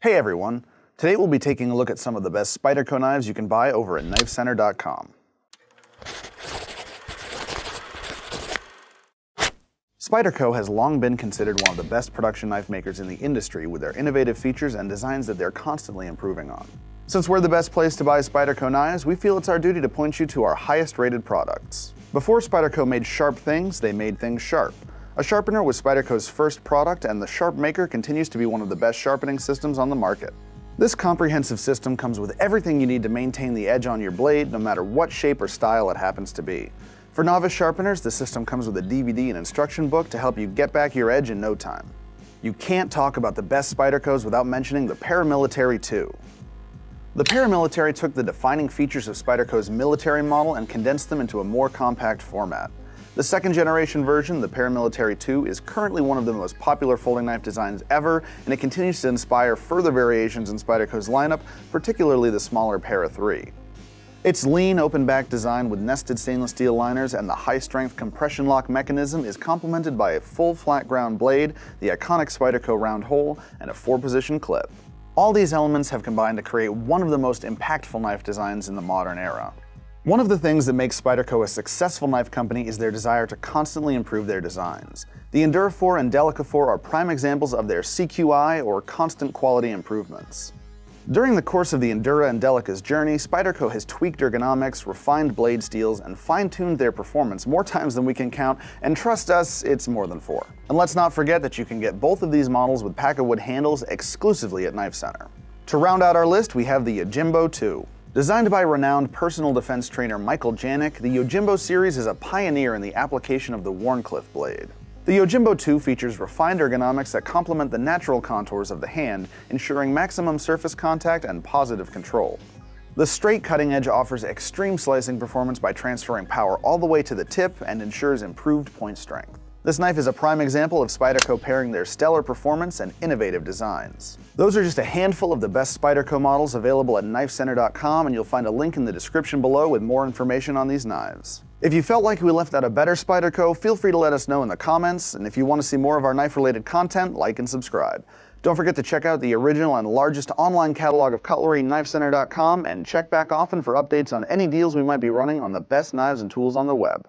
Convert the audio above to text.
Hey everyone! Today we'll be taking a look at some of the best Spyderco knives you can buy over at knifecenter.com. Spyderco has long been considered one of the best production knife makers in the industry with their innovative features and designs that they're constantly improving on. Since we're the best place to buy Spyderco knives, we feel it's our duty to point you to our highest rated products. Before Spyderco made sharp things, they made things sharp. A sharpener was Spyderco's first product, and the Sharpmaker continues to be one of the best sharpening systems on the market. This comprehensive system comes with everything you need to maintain the edge on your blade, no matter what shape or style it happens to be. For novice sharpeners, the system comes with a DVD and instruction book to help you get back your edge in no time. You can't talk about the best Spydercos without mentioning the Paramilitary 2. The Paramilitary took the defining features of Spyderco's military model and condensed them into a more compact format. The second generation version, the Paramilitary 2, is currently one of the most popular folding knife designs ever, and it continues to inspire further variations in Spyderco's lineup, particularly the smaller Para 3. Its lean, open-back design with nested stainless steel liners and the high-strength compression lock mechanism is complemented by a full flat ground blade, the iconic Spyderco round hole, and a 4-position clip. All these elements have combined to create one of the most impactful knife designs in the modern era. One of the things that makes Spyderco a successful knife company is their desire to constantly improve their designs. The Endurafor and Delicafor are prime examples of their CQI, or constant quality improvements. During the course of the Endura and Delica's journey, Spyderco has tweaked ergonomics, refined blade steels, and fine-tuned their performance more times than we can count, and trust us, it's more than 4. And let's not forget that you can get both of these models with pack-of-wood handles exclusively at Knife Center. To round out our list, we have the Yojimbo 2. Designed by renowned personal defense trainer Michael Janik, the Yojimbo series is a pioneer in the application of the Wharncliffe blade. The Yojimbo 2 features refined ergonomics that complement the natural contours of the hand, ensuring maximum surface contact and positive control. The straight cutting edge offers extreme slicing performance by transferring power all the way to the tip and ensures improved point strength. This knife is a prime example of Spyderco pairing their stellar performance and innovative designs. Those are just a handful of the best Spyderco models available at knifecenter.com, and you'll find a link in the description below with more information on these knives. If you felt like we left out a better Spyderco, feel free to let us know in the comments, and if you want to see more of our knife-related content, like and subscribe. Don't forget to check out the original and largest online catalog of cutlery, knifecenter.com, and check back often for updates on any deals we might be running on the best knives and tools on the web.